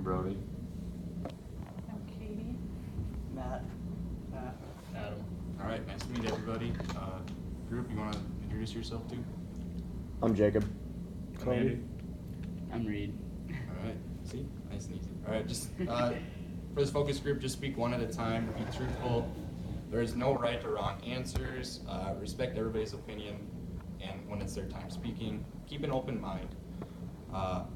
I'm Brody. I'm Katie. Matt. Adam. All right, nice to meet everybody. Group, you want to introduce yourself too? I'm Jacob. Randy. I'm Reed. All right, see, nice and easy. All right, just for this focus group, just speak one at a time. Be truthful. There is no right or wrong answers. Respect everybody's opinion, and when it's their time speaking, keep an open mind.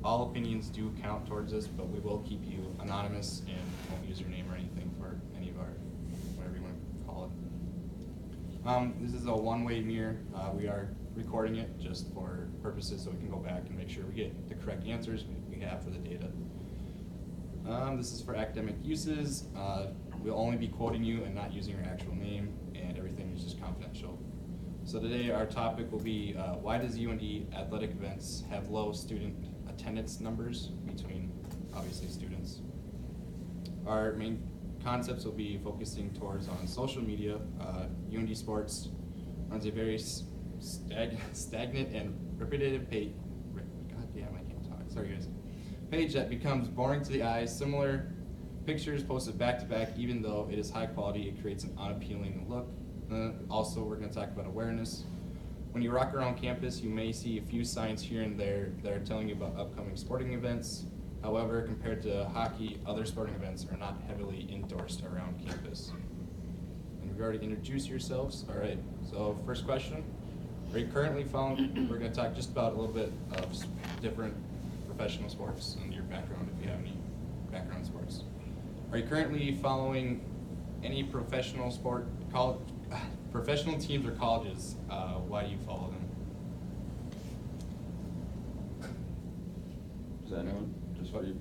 All opinions do count towards us, but we will keep you anonymous and won't use your name or anything for any of our, whatever you want to call it. This is a one-way mirror. We are recording it just for purposes so we can go back and make sure we get the correct answers we have for the data. This is for academic uses. We'll only be quoting you and not using your actual name, and everything is just confidential. So today our topic will be why does UND athletic events have low student attendance numbers between obviously students. Our main concepts will be focusing towards on social media. UND Sports runs a very stagnant and repetitive page. God damn, I can't talk. Sorry guys. Page that becomes boring to the eyes. Similar pictures posted back to back, even though it is high quality, it creates an unappealing look. Also, we're going to talk about awareness. When you rock around campus, you may see a few signs here and there that are telling you about upcoming sporting events. However, compared to hockey, other sporting events are not heavily endorsed around campus. And we've already introduced yourselves. All right, so first question. Are you currently following, we're going to talk just about a little bit of different professional sports and your background, if you have any background in sports. Are you currently following any professional sport, professional teams or colleges? Why do you follow them? Is that anyone? Just what you?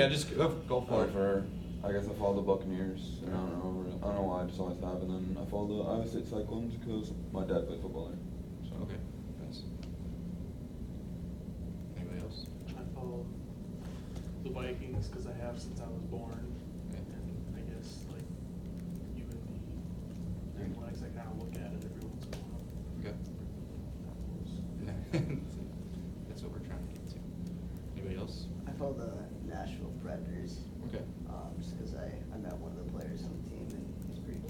Just go for it. I guess I follow the Buccaneers, and I don't know why, I just always have. And then I follow the Iowa State Cyclones because my dad played football there. So. Okay, nice. Anybody else? I follow the Vikings because I have since I was born. Okay. And I guess like even the athletics, I kind of look at it every once in a while. Okay. That's what we're trying to get to. Anybody else? I follow the Nashville Predators. Okay. Just because I met one of the players on the team and he's a pretty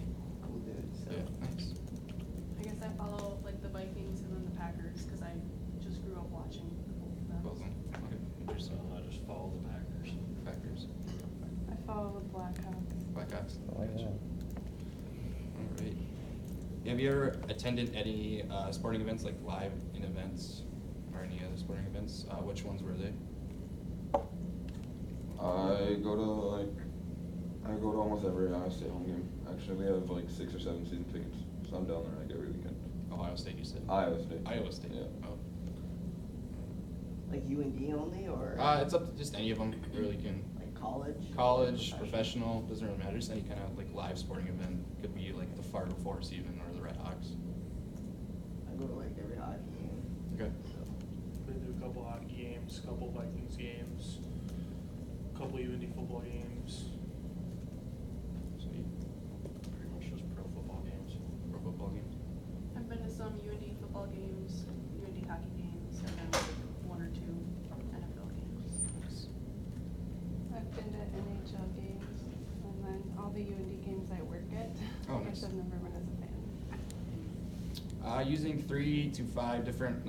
cool dude. So. Yeah, nice. I guess I follow like the Vikings and then the Packers because I just grew up watching both of them. Both of them. Okay, interesting. I just follow the Packers. Packers. I follow the Blackhawks. Blackhawks. Oh, Gotcha. yeah. All right. Have you ever attended any sporting events, like live in events or any other sporting events? Which ones were they? I go to almost every Iowa State home game. Actually, we have like 6 or 7 season tickets, so I'm down there like every weekend. Ohio State, you said? Iowa State. Iowa State. Yeah. Oh. Like UND only or? It's up to just any of them. Really can. Like college? College, professional, doesn't really matter. Just any kind of like live sporting event. Could be like the Fargo Force even, or the Red Hawks. I go to like every hockey game. Okay. So. Been to a couple hockey games, couple Vikings games, couple UND football games. Sweet. Pretty much just pro football games. Pro football games. I've been to some UND football games, UND hockey games, and then 1 or 2 NFL games. Nice. I've been to NHL games, and then all the UND games I work at. Oh, I nice. guess I've never been as a fan. Using 3 to 5 different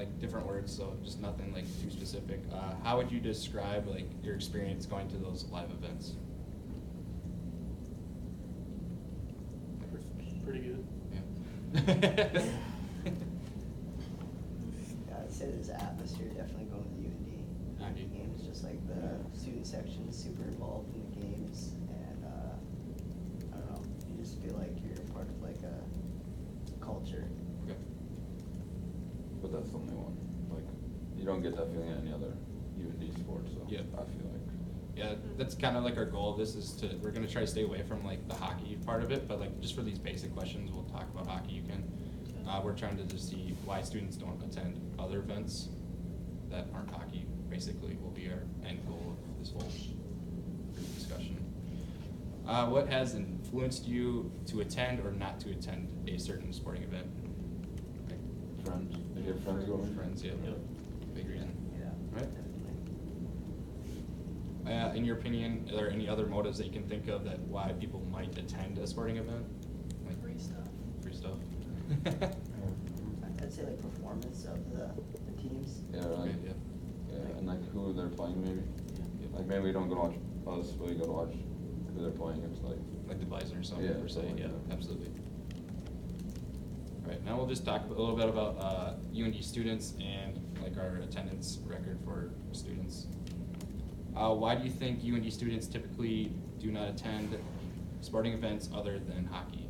words, so just nothing like too specific. How would you describe like your experience going to those live events? Pretty good. Yeah. Yeah, I'd say there's an atmosphere definitely going to the UND hockey UND. games. Just like the student section is super involved in the games, and I don't know, you just feel like you're a part of like a culture. Okay. But that's the only one. Like, you don't get that feeling at any other UND sport, so Yeah. I feel like. Yeah, that's kind of like our goal. This is we're gonna try to stay away from like the hockey part of it, but like just for these basic questions, we'll talk about hockey. You can. We're trying to just see why students don't attend other events that aren't hockey. Basically, will be our end goal of this whole discussion. What has influenced you to attend or not to attend a certain sporting event? Friends. Did you have friends going? Friends, yeah. Yep. Big reason. Yeah. Right. Definitely. In your opinion, are there any other motives that you can think of that why people might attend a sporting event? Like Free stuff. free stuff? I'd say like performance of the teams. Yeah, Okay, right. yeah. Yeah, and like who they're playing maybe. Yeah. Like maybe we don't go to watch us, but we go to watch who they're playing against, like. Like the Bison or something, Yeah, per se, something like yeah, that. absolutely. All right, now we'll just talk a little bit about UND students and like our attendance record for students. Why do you think UND students typically do not attend sporting events other than hockey?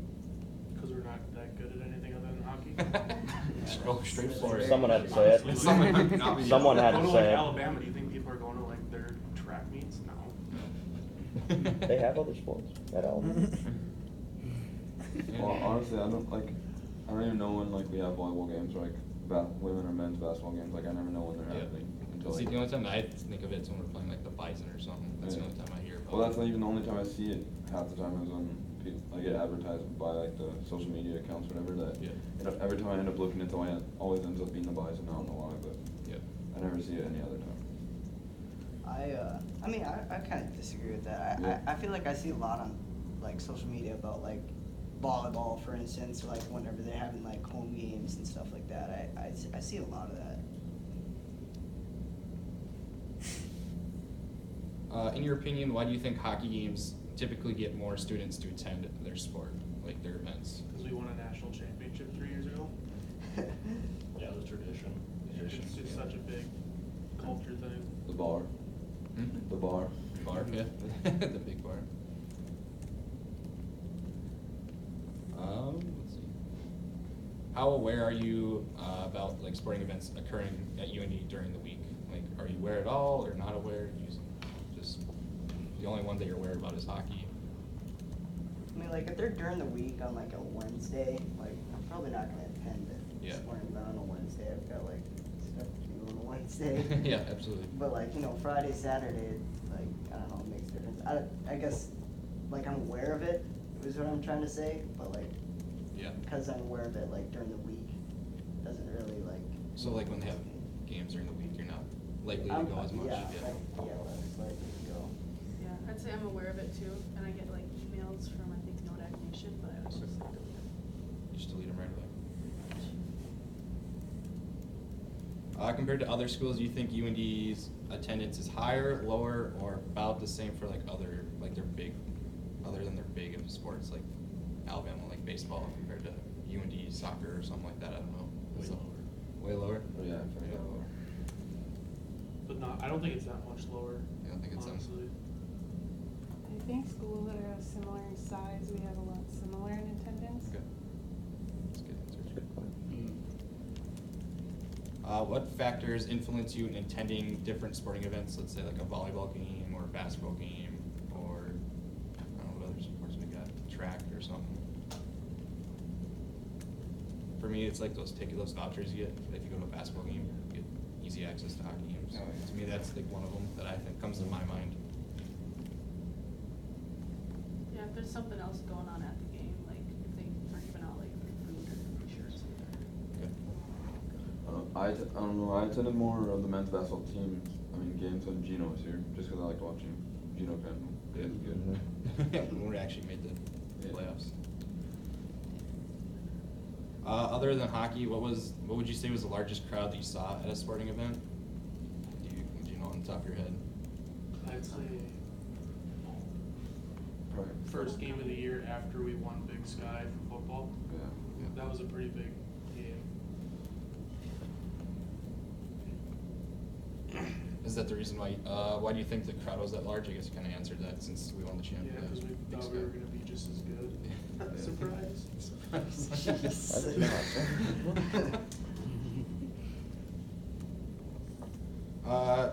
Because we're not that good at anything other than hockey. Just go straight for it. Someone had to say it. Someone had to- Someone had Go to to like say it. Alabama, do you think people are going to like their track meets? No. They have other sports at Alabama. Well, honestly, I don't even know when like we have volleyball games or like women or men's basketball games. Like I never know when they're Yeah. happening until. See, Like, the only time I think of it is when we're playing like the Bison or something. That's the Yeah. only time I hear about it. Well, that's not even the only time I see it. Half the time is when I get advertised by like the social media accounts, whatever. That every time I end up looking, it's always ends up being the Bison. I don't know why, but Yeah. I never see it any other time. I mean, I kind of disagree with that. Yeah. I feel like I see a lot on like social media about like volleyball, for instance, or like whenever they're having like home games and stuff like that. I see a lot of that. In your opinion, why do you think hockey games typically get more students to attend their sport, like their events? Because we won a national championship 3 years ago. Yeah, the tradition. It's just such a big culture thing. The bar. Hmm? The bar. Bar, yeah, the big bar. Let's see. How aware are you about like sporting events occurring at UND during the week? Like, are you aware at all or not aware? Just the only one that you're aware about is hockey. I mean, like if they're during the week on like a Wednesday, like I'm probably not gonna attend the Yeah. sporting event on a Wednesday. I've got like stuff to do on a Wednesday. Yeah, absolutely. But like, you know, Friday, Saturday, like, I don't know, it makes a difference. I guess, like, I'm aware of it, is what I'm trying to say, but like, Yeah. because I'm aware of it, like, during the week, doesn't really, like. So like when they have games during the week, you're not likely to I'm- go as much. Yeah, less likely to go. Yeah, I'd say I'm aware of it too, and I get like emails from, I think, Nodak Nation, but I was just like, delete them. You just delete them right away. Compared to other schools, do you think UND's attendance is higher, lower, or about the same for like other, like their big, other than their big in sports, like Alabama, like baseball, compared to UND soccer or something like that? I don't know. Way So- lower. Way lower? Oh, yeah, I forgot. But not, I don't think it's that much lower. You don't think it's that much? honestly. I think schools that are similar in size, we have a lot similar in attendance. Okay. That's a good answer. Good point. What factors influence you in attending different sporting events? Let's say like a volleyball game or a basketball game, or I don't know what other sports we got, track or something. For me, it's like those vouchers you get if you go to a basketball game, you get easy access to hockey games. Oh, yeah. To me, that's like one of them that I think comes to my mind. Yeah, if there's something else going on at the game, like if they are giving out like food or t-shirts. Okay. I don't know. I attended more of the men's basketball team. I mean, games when Gino was here, just because I liked watching Gino Campbell. Yeah, it's good. Yeah, when we actually made the Yeah. playoffs. Other than hockey, what would you say was the largest crowd that you saw at a sporting event? Do you know on the top of your head? I'd say Probably. first game of the year after we won Big Sky for football. Yeah. That was a pretty big game. Is that the reason why do you think the crowd was that large? I guess you kind of answered that since we won the Yeah, championship. because we thought we were gonna be just as good. Surprise. Surprise. I did not.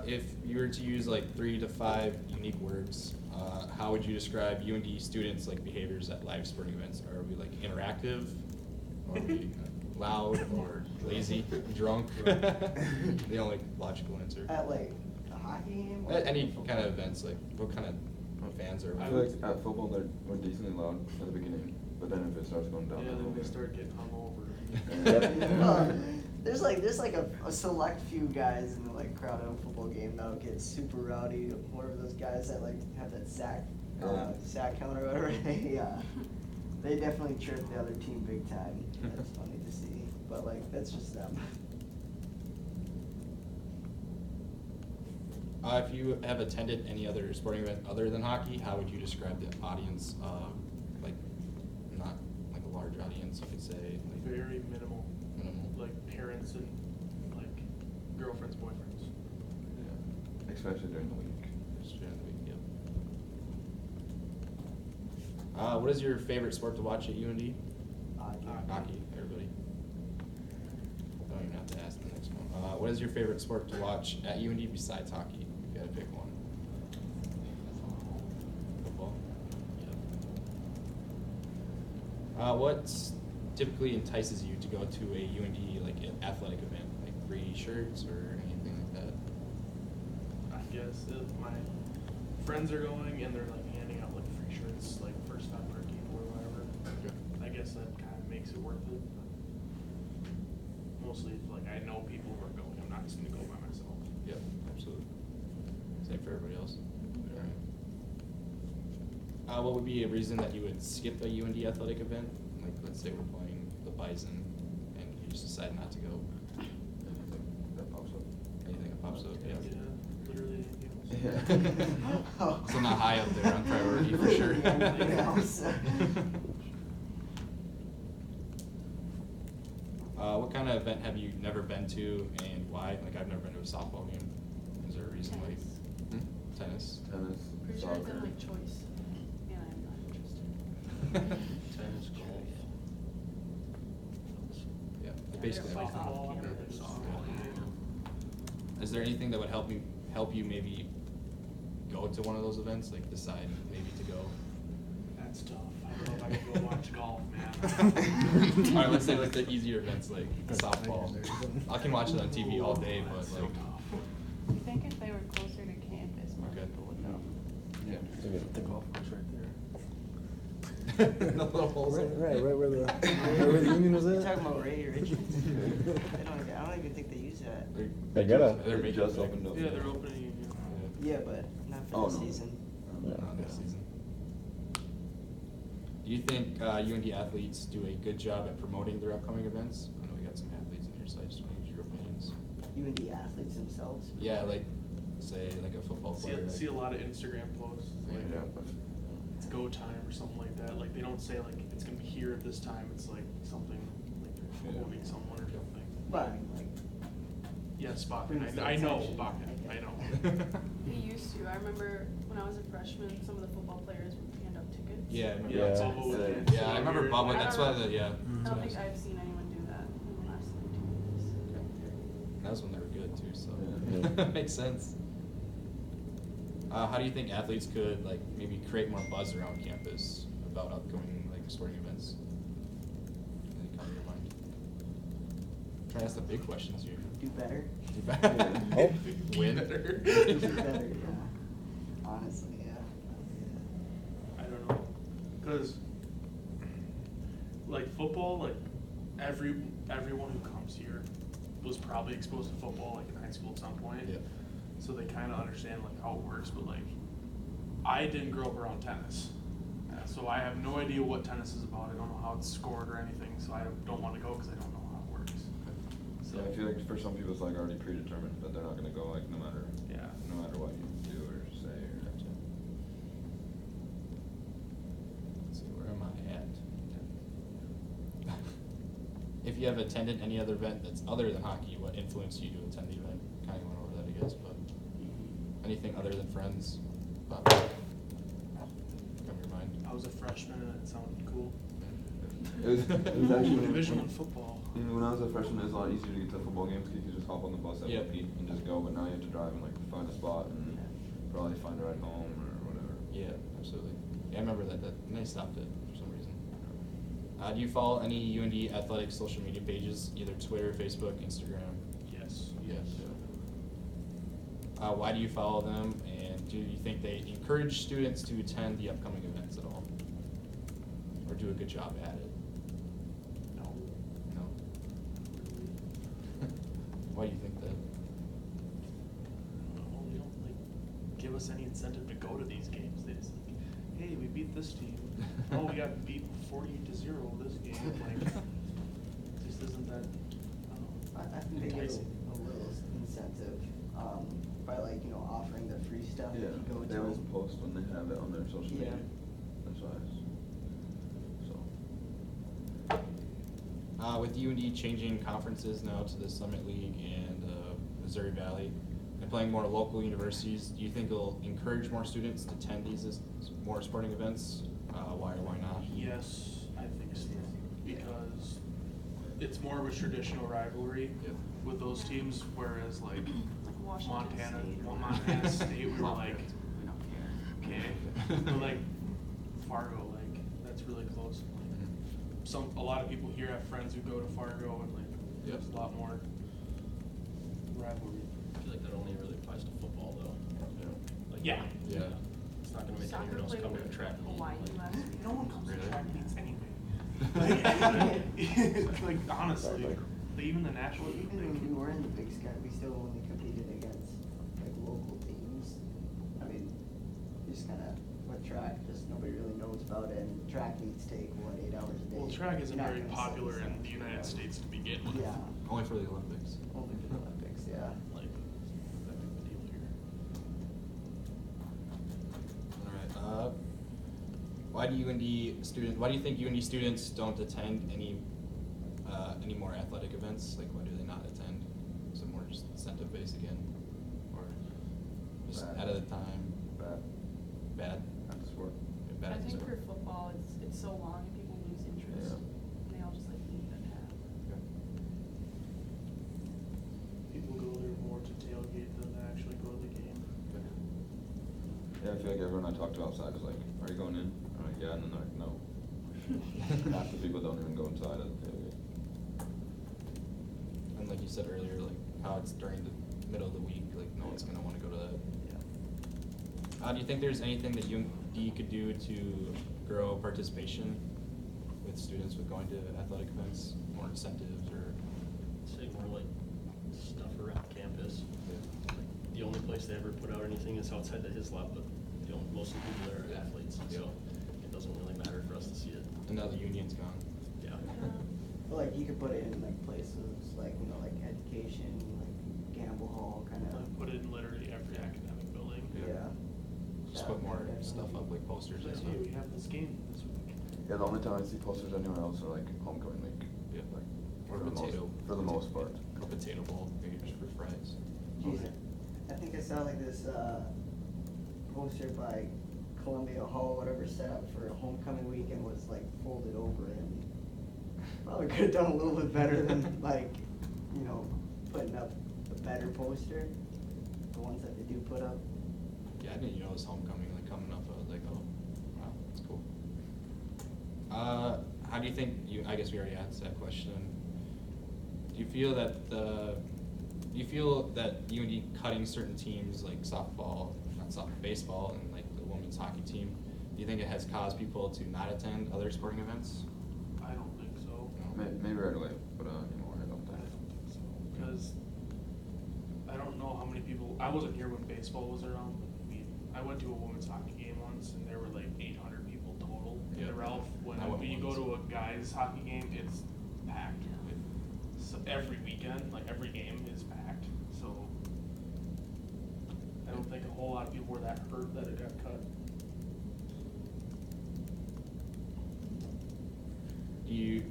If you were to use like 3 to 5 unique words, how would you describe UND students' like behaviors at live sporting events? Are we like interactive, or are we loud, or lazy, drunk? The only logical answer. At like a hockey game? or- At any kind of events, like what kind of fans are we? I feel like at football we're decently loud at the beginning, but then if it starts going down. Yeah, then we start getting hungover. Yep. There's like a select few guys in the like crowd at a football game that'll get super rowdy. One of those guys that like have that sack count or whatever. They definitely chirp the other team big time. That's funny to see, but like that's just them. If you have attended any other sporting event other than hockey, how would you describe the audience? Like, not like a large audience, you could say. Like, Very minimal. minimal. Like parents and like girlfriends, boyfriends. Yeah. Especially during the week. Just during the week, yep. What is your favorite sport to watch at UND? Hockey, everybody. I don't even have to ask the next one. What is your favorite sport to watch at UND besides hockey? If you had to pick one. Football. Yep. What typically entices you to go to a UND like an athletic event, like free shirts or anything like that? I guess if my friends are going and they're like handing out like free shirts, like first time per game or whatever, Okay. I guess that kind of makes it worth it. But mostly, if, like I know people who are going, I'm not just gonna go by myself. Yep, absolutely. Same for everybody else. Alright. What would be a reason that you would skip a UND athletic event? Like, let's say we're playing the Bison and you just decide not to go. Anything that pops up. Anything that pops up, yeah. Literally anything else. Yeah. So not high up there on priority for sure. Anything else. What kind of event have you never been to and why? Like, I've never been to a softball game. Is there a reason why? Tennis. Tennis, Pretty sure it's soccer. in like choice, and I'm not interested. Tennis, golf. Yeah, basically everything. Softball, Yeah. everything. Is there anything that would help you maybe go to one of those events, like decide maybe to go? That's tough. I don't know if I could go watch golf, man. All right, let's say like the easier events like softball. I can watch it on TV all day, but That's so like, tough. I think if they were closer to campus, more Okay. people would go. Yeah. The golf course right the little holes. Right where the union was You're at. talking about Ray Richards? I don't even think they use that. They gotta. They're They making just it. opened up. Yeah, they're opening. Yeah, but not Oh, for the no. season. Not this season. Do you think UND athletes do a good job at promoting their upcoming events? I know we got some athletes in here, so I just want to get your opinions. Even the athletes themselves. Yeah, like, say, like a football player. See a lot of Instagram posts, like Yeah. it's go time or something like that. Like they don't say like it's gonna be here at this time. It's like something like they're Yeah. quoting someone or something. But I mean, like, Yes, Bakken. Brings the I know attention. Bakken. I know. We used to. I remember when I was a freshman, some of the football players would hand out tickets. Yeah, I remember Yeah, that. Bubba would Yeah. do Yeah, I remember weird, Bubba, like- that's why the, yeah. I that's don't what think was- I've seen anyone do that in the last like 2 years. That was when they were good too, so Yeah. makes sense. How do you think athletes could like maybe create more buzz around campus about upcoming like sporting events? Anything come to your mind? Trying to ask the big questions here. do better. Do better. Oh. Win. Do better, yeah. Honestly, yeah. I don't know, cause like football, like everyone who comes here was probably exposed to football like in high school at some point. Yeah. So they kind of understand like how it works, but like I didn't grow up around tennis, so I have no idea what tennis is about. I don't know how it's scored or anything, so I don't want to go because I don't know how it works. So Yeah, I feel like for some people it's like already predetermined that they're not gonna go like no matter what you do or say or. Let's see, where am I at? If you have attended any other event that's other than hockey, what influenced you to attend the event? Kind of went over that, I guess, but anything other than friends? Come to your mind? I was a freshman and it sounded cool. It was actually Division I football. When I was a freshman, it was a lot easier to get to football games because you could just hop on the bus at Yep. Pete and just go. But now you have to drive and like find a spot and probably find a ride home or whatever. Yeah, absolutely. Yeah, I remember that and they stopped it for some reason. Do you follow any UND athletic social media pages, either Twitter, Facebook, Instagram? Yes. Yes. Why do you follow them, and do you think they encourage students to attend the upcoming events at all? Or do a good job at it? No. No. us any incentive to go to these games. They just like, hey, we beat this team. Oh, we got beat 40-0 this game. Like, it just isn't that. I don't know. I think they give enticing. a little incentive, by like, you know, offering the free stuff if Yeah, you go to. they always post when they have it on their social Yeah. media. That's nice. So, With UND changing conferences now to the Summit League and Missouri Valley, and playing more local universities, do you think it'll encourage more students to attend these more sporting events? Why or why not? Yes, I think so. Because it's more of a traditional rivalry Yep. with those teams, whereas like Like Washington Montana, State. Montana State, we were like, okay, but like Fargo, like that's really close. Like, a lot of people here have friends who go to Fargo, and like Yep. there's a lot more rivalry. I feel like that only really applies to football though. Like, Yeah. Yeah. It's not gonna make Soccer anyone else played come to a with track meet. Hawaii like- last week. No one comes to Really? track meets anyway. Like honestly, like, even the national. Even when we were in the Big Sky, we still only competed against like local teams. I mean, just kinda with track, just nobody really knows about it, and track meets take, what, 8 hours a day? Well, track isn't You're not very gonna popular send in the stuff. United States to begin with. Yeah, Only for the Olympics. only for the Olympics, yeah. Like, that big of a deal here. All right. Why do you think UND students don't attend any more athletic events? Like, why do they not attend? Is it more just incentive based again, or just Bad. out of the time? bad, Bad. bad sport. Yeah, bad I think concern. for football, it's so long and people lose interest, Yeah. and they all just like leave it at. Okay. People go there more to tailgate than to actually go to the game. Yeah, I feel like everyone I talk to outside is like, are you going in? I'm like, yeah, and then they're like, no. Half the people don't even go inside of the tailgate. And like you said earlier, like how it's during the middle of the week, like no one's gonna want to go to that. Yeah. Do you think there's anything that UND could do to grow participation with students with going to athletic events, more incentives or? Say more like stuff around campus. Like, the only place they ever put out anything is outside the Hislop, but most of the people there are athletes, Yeah. so it doesn't really matter for us to see it. And now the union's gone. Yeah. Well, like, you could put it in like places, like, you know, like education, like Gamble Hall, kinda. Like, put it in literally every academic building. Yeah. Just That put more would stuff up, like posters and Like, stuff. hey, we have this game this week. Yeah, the only time I see posters anywhere else are like homecoming week. Yeah. Like, Or for the most- potato. For the most part. Or potato bowl, maybe just for fries. Jeez, I think I saw like this, poster by Columbia Hall, whatever, set up for homecoming weekend was like folded over, and probably could have done a little bit better than like, you know, putting up a better poster, the ones that they do put up. Yeah, I didn't know it was homecoming, like coming up, I was like, oh, wow, that's cool. How do you think, I guess we already asked that question. Do you feel that UND cutting certain teams like softball, not softball, baseball, and like the women's hockey team, do you think it has caused people to not attend other sporting events? I don't think so. No. Maybe right away, but anymore, I don't I think. don't think so, because I don't know how many people, I wasn't here when baseball was around, but I went to a women's hockey game once, and there were like 800 people total in Yeah. the Ralph. When I went you go once. to a guys hockey game, it's packed. So every weekend, like every game is packed, so I don't think a whole lot of people were that hurt that it got cut.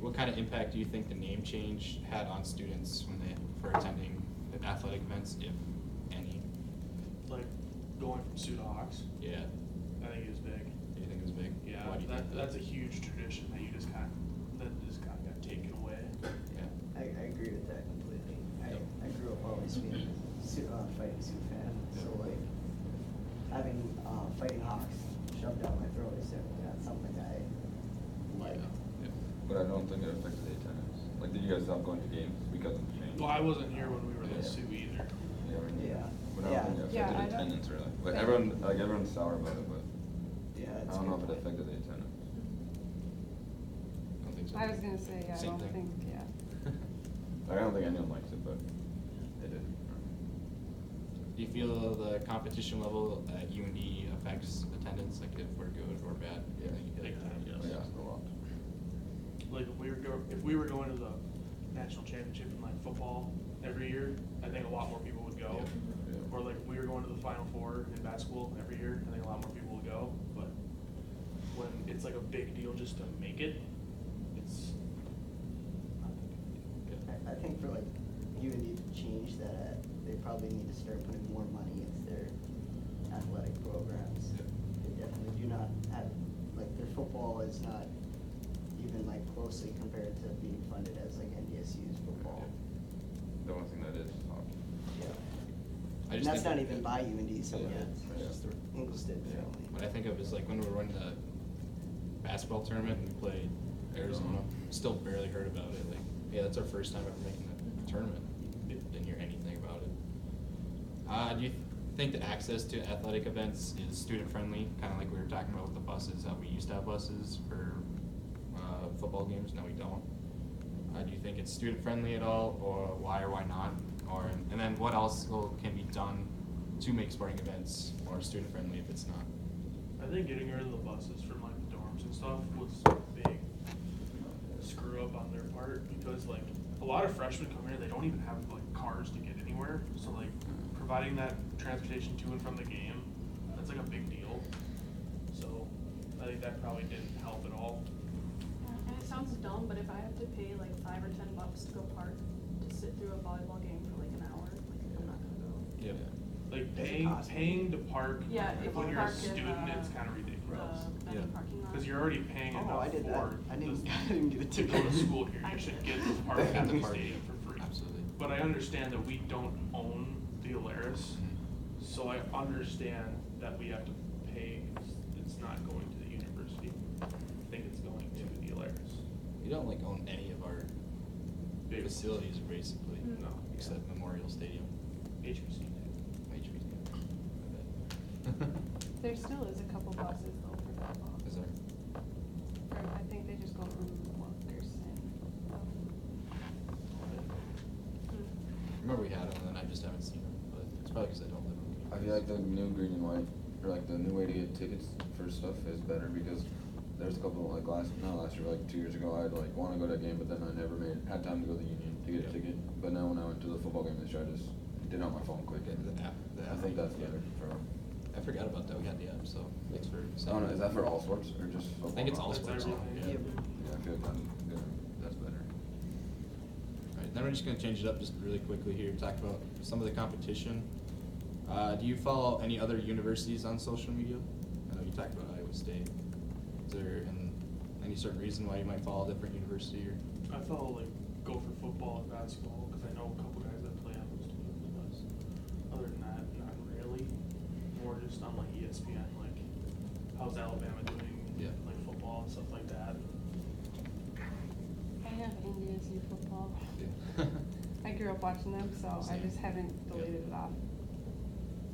What kind of impact do you think the name change had on students for attending the athletic events, if any? Like going from Sioux to Hawks, Yeah, I think it was big. do you think it was big? Yeah, Why do you think that's a huge tradition that that just kind of got taken away. Yeah. I agree with that completely. Yep. I grew up always being a fighting Sioux fan, so like, having, Fighting Hawks shoved down my throat is definitely not something I like. Yeah. But I don't think it affected the attendance. Like, did you guys stop going to games because of the change? Well, I wasn't here when we were in Yeah. Sioux either. Yeah, I mean, Yeah. But I Yeah. don't think it Yeah, affected I don't- attendance really. Like Yeah. everyone's sour about it, but Yeah, I it's don't know if good it point. affected the attendance. Don't think so. I was gonna say, I Same don't thing. think, yeah. Like, I don't think anyone likes it, but they did. Do you feel the competition level at UND affects attendance, like if we're good or bad? Yeah. Big time, yes. Yeah, a lot. Like if we were going to the national championship in like football every year, I think a lot more people would go. Yeah. Or like if we were going to the Final Four in basketball every year, I think a lot more people would go. But when it's like a big deal just to make it, it's not that big a deal. I think for like UND to change that, they probably need to start putting more money into their athletic programs. They definitely do not have, like, their football is not even like closely compared to being funded as like NDSU's football. The only thing that is hockey. Yeah. I And just that's think not even by UND, so Yeah. it's Yeah. just the Ingolstadt family. What I think of is like when we were running the basketball tournament and we played Arizona, still barely heard about it. Like, yeah, that's our first time ever making the tournament. Didn't hear anything about it. Do you think the access to athletic events is student friendly? Kind of like we were talking about with the buses, how we used to have buses for football games, now we don't. Do you think it's student friendly at all, or why or why not? And then what else can be done to make sporting events more student friendly if it's not? I think getting rid of the buses from like the dorms and stuff was a big screw up on their part, because like a lot of freshmen come here, they don't even have like cars to get anywhere. So like providing that transportation to and from the game, that's like a big deal. So I think that probably didn't help at all. And it sounds dumb, but if I have to pay like $5 or $10 to go park to sit through a volleyball game for like an hour, like I'm not gonna go. Yeah. Like Does it paying cost paying to park Yeah, if when you you're a park in, student, it's kind of ridiculous. The Yeah. parking lot. Because you're already paying Oh, enough I did that. for I didn't- the- I didn't get a to ticket. go to school here. You should get to park at the Park. stadium for free. Absolutely. But I understand that we don't own the Alaris, Mhm. so I understand that we have to pay. It's not going to the university. I think it's going to the Alaris. We don't like own any of our Big facilities basically, Mm. No. except Memorial Stadium. HBC. HBC. I bet. There still is a couple buses though for football. Is there? Or I think they just go from Wilkerson. Remember we had them, and then I just haven't seen them, but it's probably because I don't live on campus. I feel like the new green and white, or like the new way to get tickets for stuff is better, because there's a couple, like not last year, like 2 years ago, I'd like wanna go to a game, but then I never had time to go to the Union to get a ticket. But now when I went to the football game this year, I just did it on my phone quick. Okay, the app. I think that's better for. I forgot about that. We had the app, so thanks for I saying. don't know, is that for all sports or just football? I think it's all That's sports. everything. Yeah. Yep. Yeah, I feel like that's better. Alright, then we're just gonna change it up just really quickly here, talk about some of the competition. Do you follow any other universities on social media? I know you talked about Iowa State. Is there any certain reason why you might follow a different university or? I follow like Gopher football and basketball because I know a couple guys that play on those teams. But other than that, not really. More just on like ESPN, like how's Alabama doing? Yeah. Like football and stuff like that. I have NDSU football. Yeah. I grew up watching them, so I Same. just haven't deleted it off.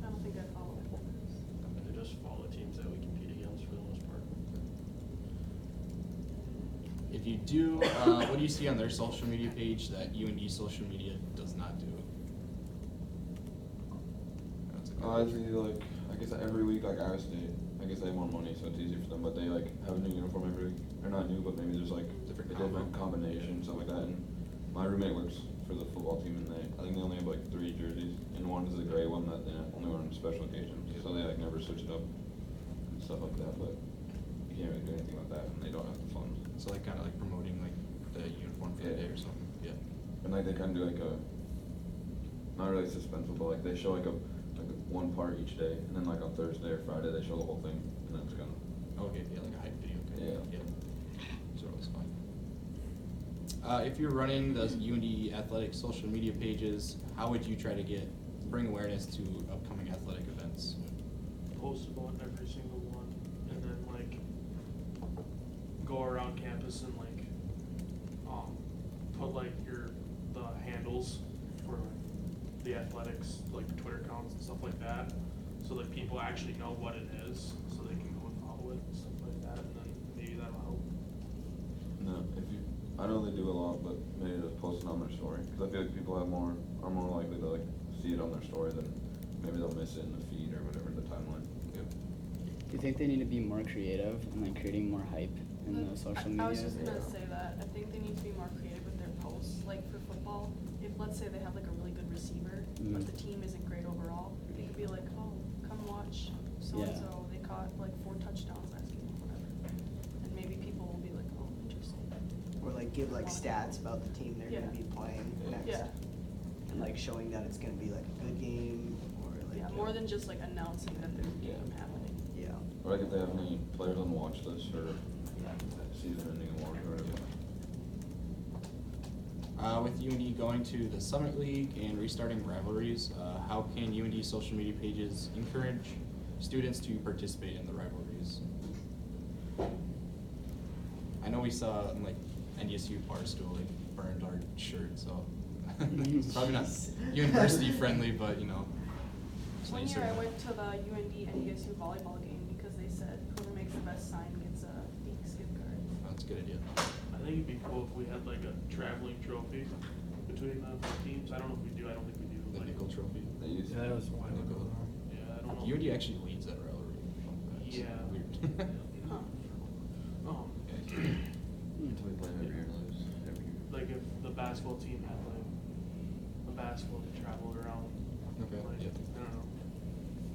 I don't think I follow it. I just follow the teams that we compete against for the most part. If you do, what do you see on their social media page that UND social media does not do? That's a good I question. feel like, I guess every week, like Iowa State, I guess they have more money, so it's easier for them, but they like have a new uniform every week. They're not new, but maybe there's like Different a different combo. combination, something like that. And my roommate works for the football team, and I think they only have like 3 jerseys, and one is the gray one that they only wear on special occasions, so they like never switch it up and stuff like that, but you can't really do anything with that, and they don't have the funds. So like kind of like promoting like the uniform for the Yeah. day or something. Yeah. And like they kind of do like a, not really suspenseful, but like they show like one part each day, and then like on Thursday or Friday they show the whole thing, and then it's kind of. Okay, yeah, like a hype video. Kind of. Yeah. So it was fun. If you're running the UND athletic social media pages, how would you try to bring awareness to upcoming athletic events? Post about every single one, and then like go around campus and like put like the handles for the athletics, like the Twitter accounts and stuff like that, so that people actually know what it is, so they can go and follow it and stuff like that, and then maybe that'll help. No, I know they do a lot, but maybe just post it on their story, because I feel like people are more likely to like see it on their story than maybe they'll miss it in the feed or whatever, the timeline. Yep. Do you think they need to be more creative and like creating more hype in the social media? I was just gonna say that. I think they need to be more creative with their posts. Like for football, if let's say they have like a really good receiver, but the team isn't great overall, they could be like, oh, come watch so and so. They caught like 4 touchdowns last game, or whatever. And maybe people will be like, oh, interesting. Or like give like stats about the team they're Yeah. gonna be playing next. Yeah. And like showing that it's gonna be like a good game or like. Yeah, more than just like announcing that there's a game happening. Yeah. Or like if they have any players on the watch list for season-ending award or whatever. With UND going to the Summit League and restarting rivalries, how can UND social media pages encourage students to participate in the rivalries? I know we saw like NDSU Barstool like burned our shirt, so it's probably not university friendly, but you know. it's One nice year I of- went to the UND NDSU volleyball game because they said whoever makes the best sign gets a Geeks gift card. That's a good idea. I think it'd be cool if we had like a traveling trophy between the teams. I don't know if we do. I don't think we do. The Like, nickel trophy. They use. Yeah, that was a while ago. Yeah, I don't know. UND actually leads that rivalry. That's Yeah. Weird. Huh. Oh, Until we play them every year and lose every year. like if the basketball team had like a basketball that traveled around. Okay, Like, yeah. I don't know.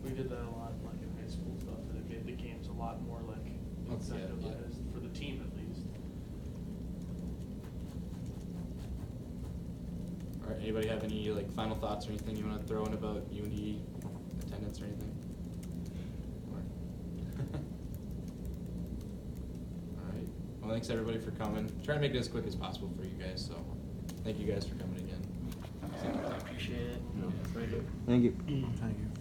We did that a lot, like in high school stuff, and it made the games a lot more like Okay, yeah. incentivized for the team at least. All right, anybody have any like final thoughts or anything you want to throw in about UND attendance or anything? All right. Well, thanks everybody for coming. Try to make it as quick as possible for you guys. So, thank you guys for coming again. Appreciate it. Thank you. Thank you.